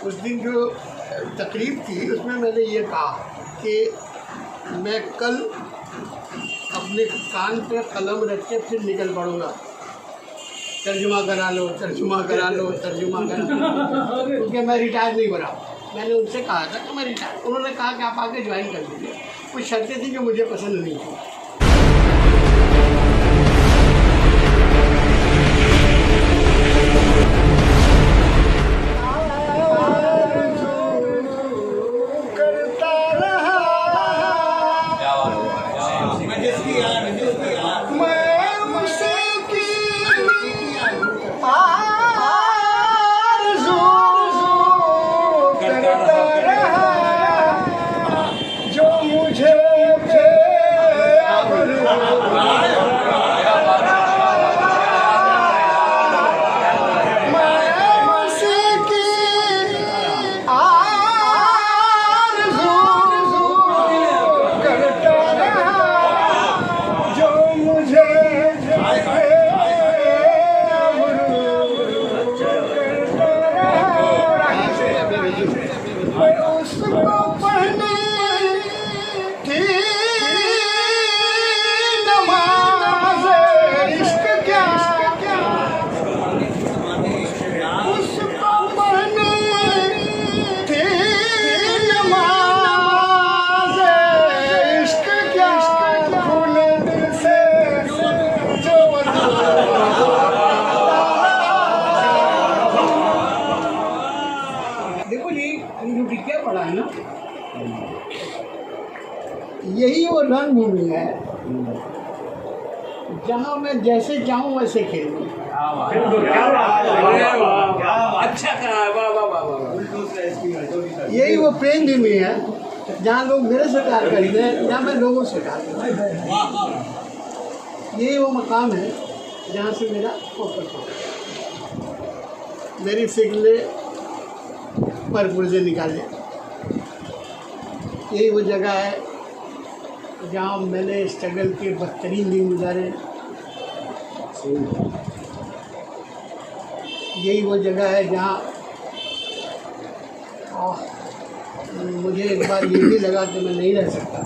उस दिन जो तकरीब थी उसमें मैंने ये कहा कि मैं कल अपने कान पे कलम रख के फिर निकल पड़ूँगा, तर्जुमा करा लो, तर्जुमा करा लो, तर्जुमा करा लो, क्योंकि मैं रिटायर नहीं हो रहा। मैंने उनसे कहा था कि मैं रिटायर, उन्होंने कहा कि आप आके ज्वाइन कर दीजिए। कुछ शर्तें थी जो मुझे पसंद नहीं थी। यही वो रणभूमि है जहाँ मैं जैसे चाहूँ वैसे खेलूँ। अच्छा कहा, वाह वाह वाह वाह। यही वो प्रेम भूमि है जहाँ लोग मेरे से प्यार करते हैं, जहाँ मैं लोगों से प्यार करता हूँ। यही वो मकाम है जहाँ से मेरा फोकस हो, मेरी फिक्र पर पुर्जे निकाले। यही वो जगह है जहाँ मैंने स्ट्रगल के बदतरीन दिन गुजारे। यही वो जगह है जहाँ मुझे एक बार ये भी लगा कि मैं नहीं रह सकता,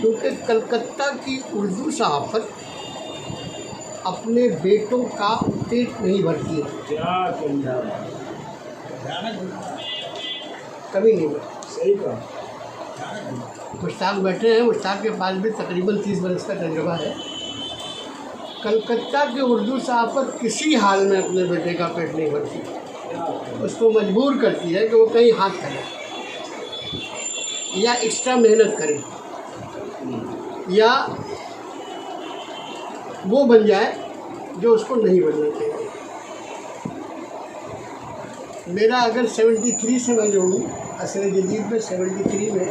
क्योंकि कलकत्ता की उर्दू सहाफ़त अपने बेटों का पेट नहीं भरती है, कभी नहीं भरती। सही कहा। मुश्ताक बैठे हैं, मुश्ताक के पास भी तकरीबन 30 बरस का तजुर्बा है। कलकत्ता की उर्दू सहाफ़त किसी हाल में अपने बेटे का पेट नहीं भरती, उसको मजबूर करती है कि वो कहीं हाथ करे या एक्स्ट्रा मेहनत करे या वो बन जाए जो उसको नहीं बनना चाहिए। मेरा अगर 73 से मैं जो हूँ, असर जदीद में 73 में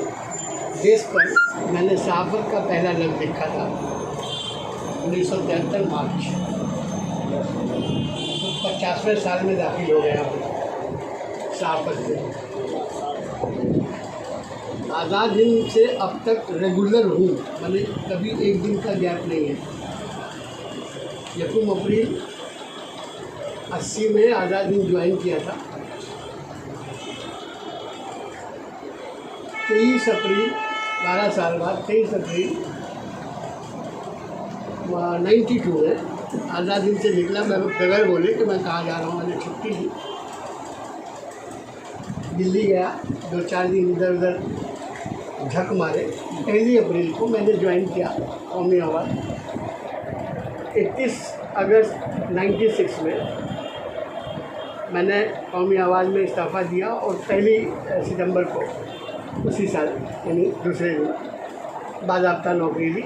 देश पर मैंने सहाफ़त का पहला लफ्ज़ देखा था 1973 मार्च। 50वें साल में दाखिल हो गया सहाफ़त में। आज़ाद हिंद से अब तक रेगुलर हूँ, मैंने कभी एक दिन का गैप नहीं है। 1 अप्रैल 80 में आज़ाद हिंद ज्वाइन किया था। 23 अप्रैल 12 साल बाद 23 अप्रैल 92 में आज़ाद हिंद से निकला। मैं बगैर बोले कि मैं कहाँ जा रहा हूँ, मैंने छुट्टी ली, दिल्ली गया, 2-4 दिन इधर उधर झक मारे। 1 अप्रैल को मैंने ज्वाइन किया कौमी आवाज़। 31 अगस्त 96 में मैंने कौमी आवाज़ में इस्तीफ़ा दिया और 1 सितंबर को उसी साल यानी दूसरे दिन बाज़ाब्ता नौकरी ली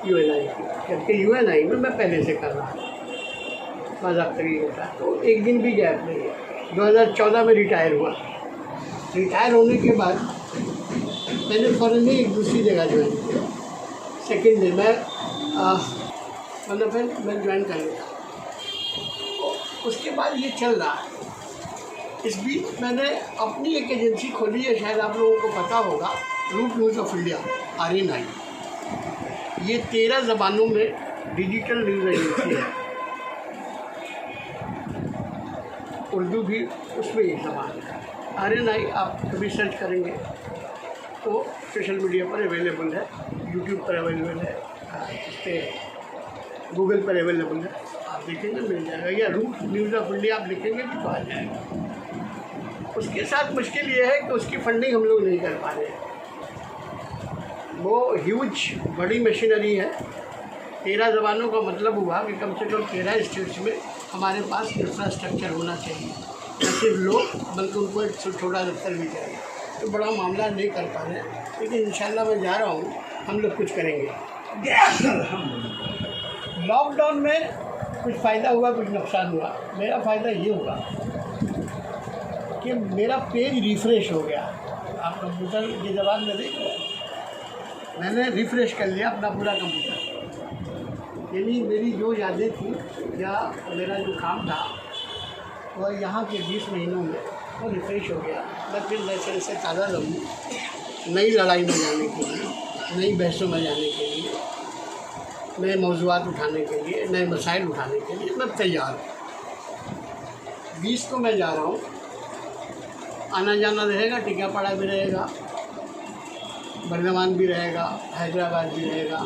UNI की, जबकि UNI में मैं पहले से कर रहा था बाज़ाब्तगी होता है, तो एक दिन भी गैप नहीं है। 2014 में रिटायर हुआ। रिटायर होने के बाद मैंने फ़ौरन ही एक दूसरी जगह ज्वाइन किया। सेकेंड डे मतलब फिर मैं ज्वाइन कर लिया। उसके बाद ये चल रहा है। इस बीच मैंने अपनी एक एजेंसी खोली है, शायद आप लोगों को पता होगा, root news of India RN9। ये 13 ज़बानों में डिजिटल न्यूज़ एजेंसी है। उर्दू भी उसमें ही समान है। आर्यन आई आप कभी सर्च करेंगे तो सोशल मीडिया पर अवेलेबल है, यूट्यूब पर अवेलेबल है, इस पर गूगल पर अवेलेबल है, आप देखेंगे मिल जाएगा। या रूट न्यूज़ ऑफ इंडिया आप लिखेंगे भी तो आ जाएगा। उसके साथ मुश्किल ये है कि उसकी फंडिंग हम लोग नहीं कर पा रहे हैं। वो ह्यूज बड़ी मशीनरी है। 13 ज़बानों का मतलब हुआ कि कम से कम 13 स्टेट्स में हमारे पास इंफ्रास्ट्रक्चर होना चाहिए, न सिर्फ लोग बल्कि उनको एक छोटा दफ्तर भी चाहिए। तो बड़ा मामला नहीं कर पा रहे हैं, लेकिन इंशाल्लाह मैं जा रहा हूँ, हम लोग कुछ करेंगे। लॉकडाउन में कुछ फ़ायदा हुआ, कुछ नुकसान हुआ। मेरा फ़ायदा ये हुआ कि मेरा पेज रिफ़्रेश हो गया। आप कंप्यूटर की ज़बान में देख रहे हैं, मैंने रिफ़्रेश कर लिया अपना पूरा कंप्यूटर। यानी मेरी जो यादें थी या मेरा जो काम था वह यहाँ के 20 महीनों में वो रिफ़्रेश हो गया। मैं फिर वैसे से ताज़ा रहूँ नई लड़ाई में जाने के लिए, नई बहसों में जाने के लिए, नए मौज़ूआत उठाने के लिए, नए मसाइल उठाने के लिए मैं तैयार हूँ। 20 को मैं जा रहा हूँ, आना जाना रहेगा, टिकापाड़ा भी रहेगा, बर्धमान भी रहेगा, हैदराबाद भी रहेगा,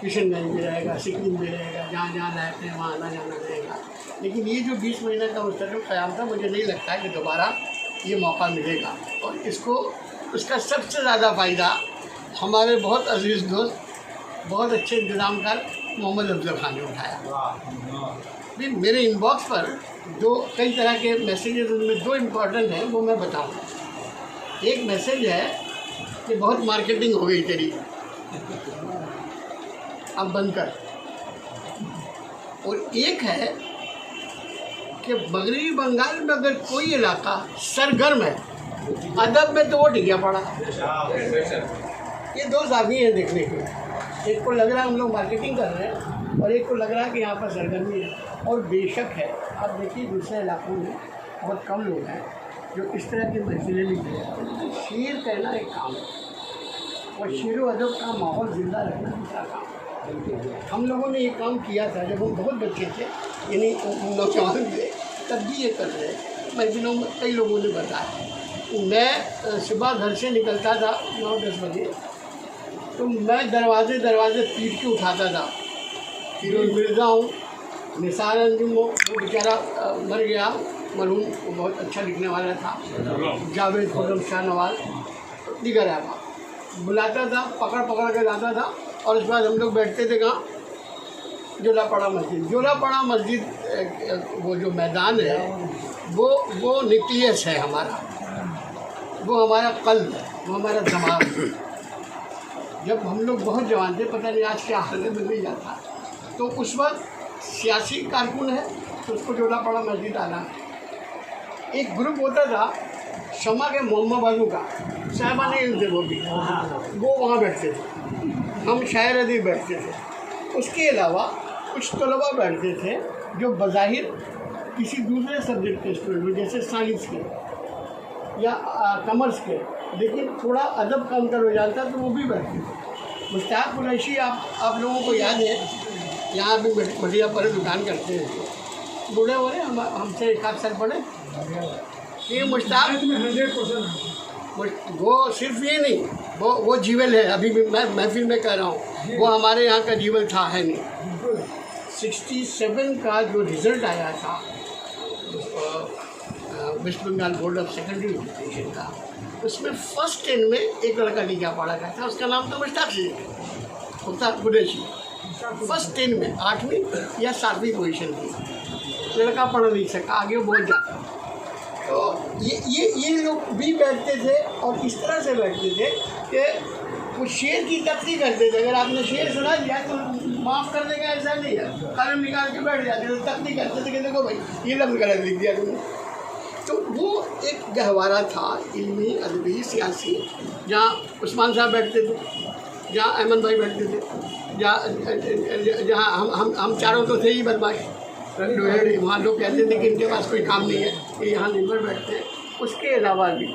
किशनगंज भी रहेगा, सिक्किम भी रहेगा, जहाँ जहाँ रहते हैं वहाँ आना जाना रहेगा। लेकिन ये जो 20 महीने का मुस्तकिल क़याम था, मुझे नहीं लगता है कि दोबारा ये मौका मिलेगा। और इसको उसका सबसे ज़्यादा फ़ायदा हमारे बहुत अजीज़ दोस्त, बहुत अच्छे इंतज़ामकार मोहम्मद अफजल खान ने उठाया। भी मेरे इनबॉक्स पर जो कई तरह के मैसेजेस, उनमें 2 इम्पॉर्टेंट हैं, वो मैं बताऊँ। एक मैसेज है कि बहुत मार्केटिंग हो गई तेरी, अब बंद कर। और एक है कि मगरबी बंगाल में अगर कोई इलाका सरगर्म है अदब में तो वो टिकिया पड़ा। ये 2 साथी हैं देखने के। एक को लग रहा है हम लोग मार्केटिंग कर रहे हैं और एक को लग रहा है कि यहाँ पर सरगर्मी है। और बेशक है, आप देखिए दूसरे इलाकों में बहुत कम लोग हैं जो इस तरह की महफिलें नहीं करें। शेर कहना एक काम है और शेर व अदब का माहौल ज़िंदा रखना दूसरा काम है। हम लोगों ने ये काम किया था जब हम बहुत बच्चे थे, यानी नौजवान थे, तब भी ये कर रहे हैं। महफिलों में कई लोगों ने बताया। मैं सुबह घर से निकलता था 9-10 बजे, तो मैं दरवाजे पीट के उठाता था। फिरोज मिर्ज़ा हूँ, निसार अंजुम हो, वो बेचारा मर गया, मरहूम, वो बहुत अच्छा लिखने वाला था, जावेद खुर्रम शाह नवाज़, दिगर है वहाँ। बुलाता था, पकड़ के लाता था और उसके बाद हम लोग बैठते थे कहाँ, जोलापाड़ा मस्जिद। वो जो मैदान है वो न्यूक्लियस है हमारा, वो हमारा कल्ब है, वो हमारा दिमाग है। जब हम लोग बहुत जवान थे, पता नहीं आज क्या हालत में नहीं जाता, तो उस वक्त सियासी कारकुन है तो उसको जोलापाड़ा मस्जिद आना। एक ग्रुप होता था शमा के मोहम्मद बाजू का, साहबा नहीं उनसे वो वहाँ बैठते थे, हम शायर अदीब बैठते थे। उसके अलावा कुछ तलबा बैठते थे जो बज़ाहिर किसी दूसरे सब्जेक्ट के स्टूडेंट, जैसे साइंस के या कॉमर्स के, लेकिन थोड़ा अदब का अंतर हो जाता तो वो भी बैठते थे। मुश्ताक कुरैशी आप लोगों को याद है, यहाँ भी बढ़िया पर दुकान करते हैं, बूढ़े हो रहे हमसे 1 साल पड़े। ये मुश्ताक 100% वो सिर्फ ये नहीं, वो जीवल है। अभी भी मैं महफिल में कह रहा हूँ, वो हमारे यहाँ का जीवल था, है नहीं। 67 का जो रिज़ल्ट आया था West Bengal board of secondary education का, उसमें फर्स्ट 10 में एक लड़का टिकिया पड़ा गया था, उसका नाम था मुश्ताक कुरैशी। फर्स्ट 10 में 8वीं या 7वीं पोजीशन थी, लड़का पढ़ नहीं सका, आगे बोल जाता। तो ये लोग भी बैठते थे और इस तरह से बैठते थे कि वो शेर की तख्ती करते थे। अगर आपने शेर सुना दिया तो माफ़ कर देगा, ऐसा नहीं है, कलम निकाल के बैठ जाते थे, तख्ती करते थे कि देखो भाई ये लफ्ज़ गलत लिख दिया तुमने। तो वो एक गहवारा था इल्मी, अदबी, सियासी, जहाँ उस्मान साहब बैठते थे, जहाँ अहमद भाई बैठते थे, जहाँ हम चारों तो थे ही बदमाश, वहाँ लोग कहते थे कि इनके पास कोई काम नहीं है, ये यहाँ दिन भर बैठते हैं। उसके अलावा भी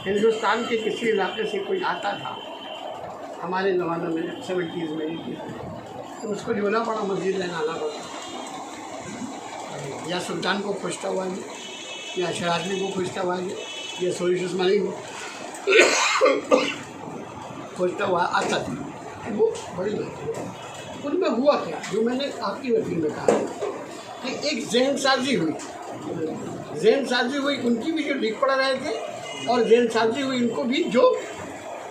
हिंदुस्तान के किसी इलाके से कोई आता था हमारे ज़माने में 70s में, तो उसको जोलापाड़ा मस्जिद लेना आना पड़ता। या सुल्तान को खोजता हुआ है, या शराजमी को खोजता हुआ है, या सोरिश उस्मानी को खोजता हुआ आता था। वो बड़ी बात है। उनमें हुआ क्या, जो मैंने आपकी वकील में कहा कि एक जहन साजी हुई, उनकी भी जो लिख पढ़ रहे थे, और जहन साजी हुई उनको भी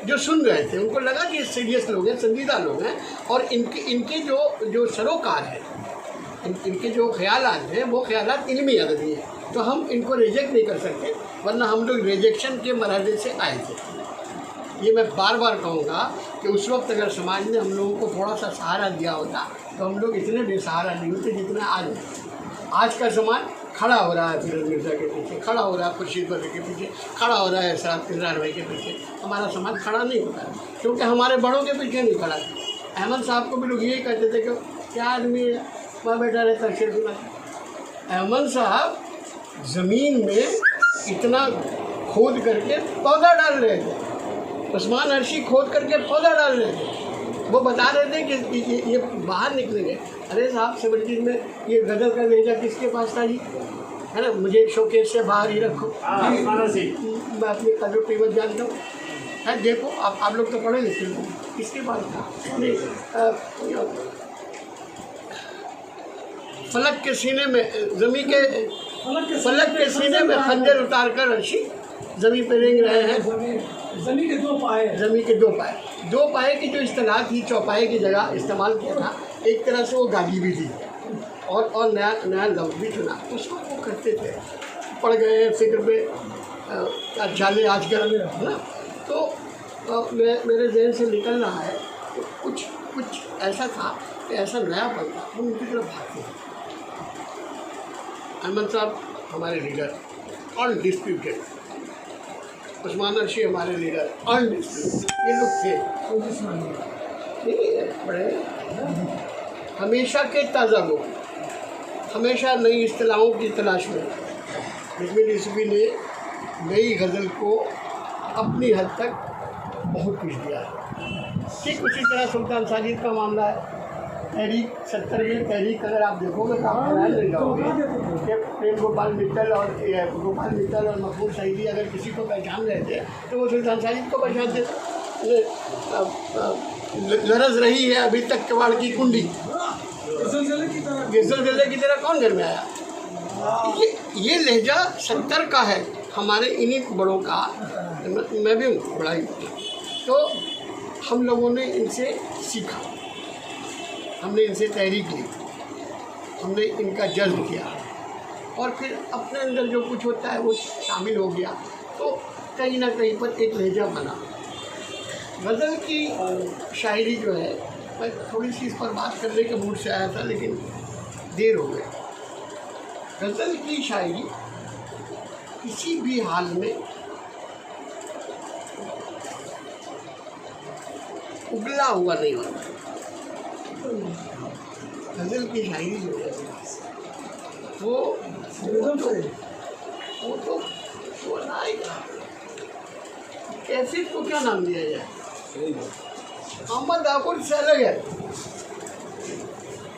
जो सुन रहे थे। उनको लगा कि सीरियस लोग हैं, संजीदा लोग हैं, और इनके जो सरोकार है, इनके जो ख्यालात हैं वो ख्यालात इल्मी अदबी हैं, तो हम इनको रिजेक्ट नहीं कर सकते, वरना हम लोग रिजेक्शन के मरहले से आए थे। ये मैं बार बार कहूँगा कि उस वक्त अगर समाज ने हम लोगों को थोड़ा सा सहारा दिया होता तो हम लोग इतने बेसहारा नहीं होते जितना आज का समाज खड़ा हो रहा है फिरोज मिर्ज़ा के पीछे, खड़ा हो रहा है खुर्शीद बद्र के पीछे, खड़ा हो रहा है इरशाद किरदार भाई के पीछे। हमारा समाज खड़ा नहीं होता है क्योंकि हमारे बड़ों के पीछे नहीं खड़ा है। अहमद साहब को भी लोग यही कहते थे कि क्या आदमी है, वहाँ बैठा रहता अक्षर सुना। अहमद साहब ज़मीन में इतना खोद करके पौधा डाल रहे थे, उस्मान अर्शी खोद करके पौधा डाल रहे थे। वो बता रहे थे कि ये बाहर निकलेंगे। अरे साहब 70 में ये गदर का लहजा किसके पास था जी, है ना, मुझे शोकेस से बाहर ही रखो, मैं अपनी कदर कीमत जानता हूँ, है देखो आप लोग तो पढ़े लिखे हो, किसके पास था। फलक के सीने में फलक के सीने में खंजर उतार कर अर्शी ज़मीन पे रेंग रहे हैं। ज़मीन के दो पाए की जो इस्तेलाह थी, चौपाए की जगह इस्तेमाल किया था। एक तरह से वो गाली भी थी और नया लफ्ज़ भी चुना, उसको वो करते थे। पड़ गए फिक्र पे जाले आजकल है ना, तो मेरे जहन से निकल रहा है तो कुछ ऐसा था कि ऐसा नया पल था, हम उनकी तरफ भागते थे। अहमद साहब हमारे लीडर अनडिस्प्यूटेड, उस्मान अर्शी हमारे लीडर अनडिस्प्यूटेड, ये लोग थे बड़े हमेशा के ताज़ा लोग, हमेशा नई इस्तिलाहों की तलाश में। बिस्मिल ईसवी ने नई गज़ल को अपनी हद तक बहुत कुछ दिया है। ठीक उसी तरह सुल्तान साजिद का मामला है। तहरीक 70 में तहरीक अगर आप देखोगे तो आप हैरान रह जाओगे कि प्रेम गोपाल मित्तल और मकबूल सईदी अगर किसी को पहचान रहे थे तो वो सुल्तान साजिद को पहचानते थे। लरज रही है अभी तक किवाड़ की कुंडी, ज़लज़ले की तरह कौन घर में आया। ये लहजा 70 का है हमारे इन्हीं बड़ों का। मैं भी हूँ बड़ा ही, तो हम लोगों ने इनसे सीखा, हमने इनसे तहरीक ली, हमने इनका जज्ब किया, और फिर अपने अंदर जो कुछ होता है वो शामिल हो गया, तो कहीं ना कहीं पर एक लहजा बना। गज़ल की शायरी जो है, मैं थोड़ी सी इस पर बात करने के मूड से आया था लेकिन देर हो गई। गज़ल की शायरी किसी भी हाल में उगला हुआ नहीं होता। गज़ल की शायरी जो है वो तो कैसे को क्या नाम दिया जाए, मोहम्मद आकुर से अलग है।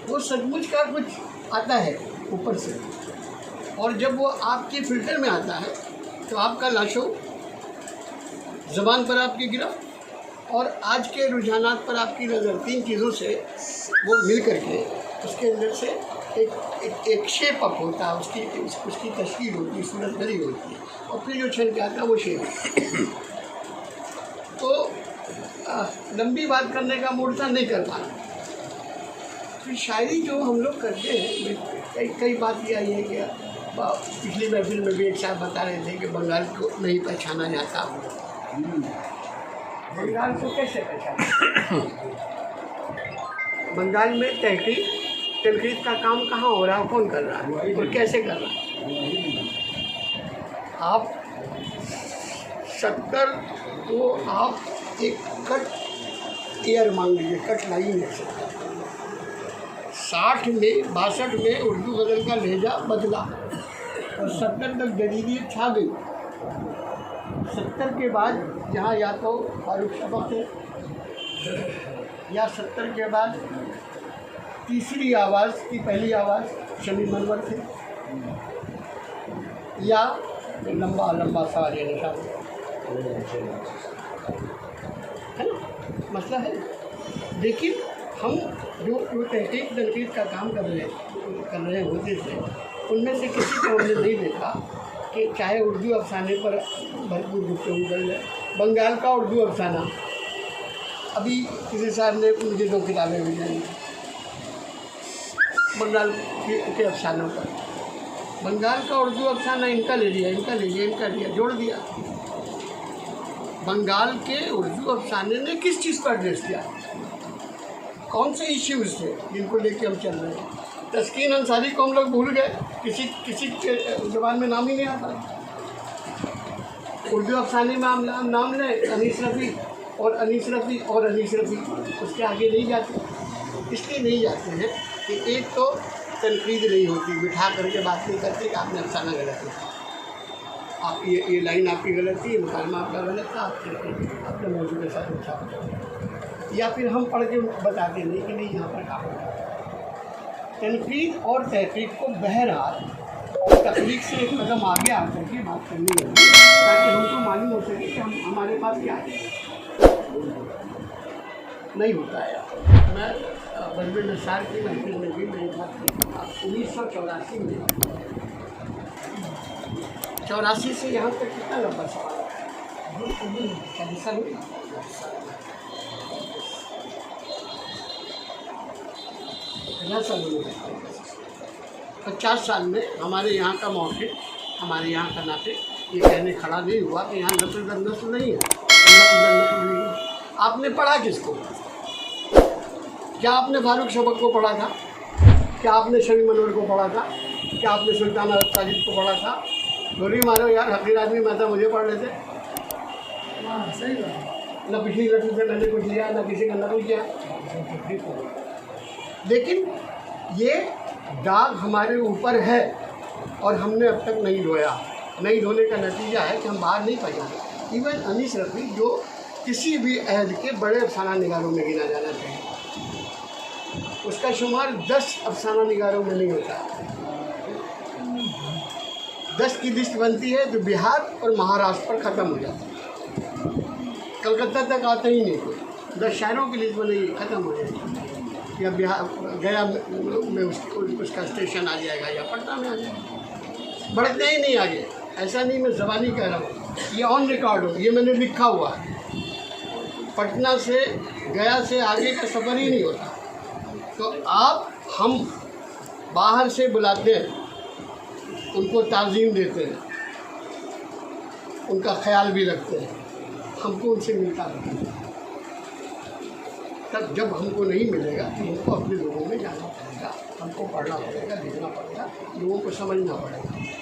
वो सचमुच का कुछ आता है ऊपर से, और जब वो आपके फिल्टर में आता है तो आपका लाशो ज़बान पर आपकी गिरफ्त और आज के रुझानात पर आपकी नज़र, 3 चीज़ों से वो मिल करके उसके अंदर से एक शेप अप होता है, उसकी तस्वीर होती है, सूरत भरी होती है, और फिर जो छन के आता है वो शेप। तो लंबी बात करने का मूड था, नहीं कर पाना। फिर शायरी जो हम लोग करते हैं, कई बात ये आई है कि पिछली महफिल में भी एक साहब बता रहे थे कि बंगाल को नहीं पहचाना जाता। बंगाल को कैसे पहचाना? बंगाल में तहकीक का काम कहाँ हो रहा है, कौन कर रहा है और कैसे कर रहा है? आप 70 को आप एक कट एयर मान लीजिए, कट लाइन है। 60 में 62 में उर्दू गज़ल का लहजा बदला और 70 तक जदीदियत छा गई। 70 के बाद जहाँ या तो फारूक शफक थे, या 70 के बाद तीसरी आवाज़ की पहली आवाज़ शमी मनवर थे, या लंबा लंबा सवालिया निशान, है ना, मसला है। लेकिन हम जो तहकीक तनकीद का काम कर रहे होते थे, उनमें से किसी को हमने नहीं देखा कि चाहे उर्दू अफसाने पर भरपूर गुफ्तगू कर ले। बंगाल का उर्दू अफसाना, अभी किसी साहब ने मुझे 2 किताबें भेजी बंगाल के अफसानों पर। बंगाल का उर्दू अफसाना इनका ले लिया, इनका ले लिया, इनका लिया, जोड़ दिया। बंगाल के उर्दू अफसाने ने किस चीज़ पर एड्रेस किया, कौन से इश्यूज़ थे जिनको लेके हम चल रहे हैं। तस्कीन अंसारी को हम लोग भूल गए, किसी के ज़बान में नाम ही नहीं आता। उर्दू अफसाने में हम नाम लें अनीस रफ़ी और अनीस रफ़ी और अनीस रफ़ी, उसके आगे नहीं जाते। इसलिए नहीं जाते हैं कि एक तो तनकीद नहीं होती, बिठा करके बात नहीं करते कि आपने अफसाना गलत लिखा, आप ये लाइन आपकी गलत थी, मुकालमा आपका गलत था, अपने मौजूद के साथ अच्छा। या फिर हम पढ़ के बताते नहीं कि नहीं यहाँ पर काम है। तनकीद और तहकीक को बहरहाल तकलीफ से एक कदम आगे आकर के बात करनी है, ताकि हमको मालूम हो सके कि हमारे पास क्या है। नहीं होता है। मैं बलबीर निसार की महफिल में भी मेरी बात की 1984 में, 84 से यहाँ तक कितना लंबा सवाल है, 40 साल हुए। 50 साल में हमारे यहाँ का मौके, हमारे यहाँ का नाते ये कहने खड़ा नहीं हुआ कि यहाँ नस्ल दर नस्ल नहीं है, नस्ल दर नस्ल नहीं है। आपने पढ़ा किसको? क्या आपने फारूक सबक को पढ़ा था? क्या आपने शमी मनोर को पढ़ा था? क्या आपने सुल्तान अरब साजिद को पढ़ा था? गोली मारो यार, हकीर आदमी मैं था, मुझे पढ़ लेते। सही बात। न पिछली लड़की से मैंने कुछ लिया, न किसी का नकल किया। लेकिन ये दाग हमारे ऊपर है और हमने अब तक नहीं धोया। नहीं धोने का नतीजा है कि हम बाहर नहीं पाएंगे। इवन अनीस रफ़ी जो किसी भी अहद के बड़े अफसाना निगारों में गिना जाना चाहिए, उसका शुमार 10 अफसाना निगारों में नहीं होता। 10 की लिस्ट बनती है तो बिहार और महाराष्ट्र पर ख़त्म हो जाता है, कलकत्ता तक आता ही नहीं कोई। 10 शहरों की लिस्ट बनेगी, ख़त्म हो जाएगी। या बिहार गया में उसका स्टेशन आ जाएगा, या पटना में आ जाएगा। बढ़ते ही नहीं आगे। ऐसा नहीं मैं ज़बानी कह रहा हूँ, ये ऑन रिकॉर्ड हो, ये मैंने लिखा हुआ है। पटना से गया से आगे का सफ़र ही नहीं होता। तो हम बाहर से बुलाते हैं, उनको ताज़ीम देते हैं, उनका ख्याल भी रखते हैं, हमको उनसे मिलता नहीं। तब जब हमको नहीं मिलेगा तो हमको अपने लोगों में जाना पड़ेगा, हमको पढ़ना पड़ेगा, लिखना पड़ेगा, लोगों को समझना पड़ेगा।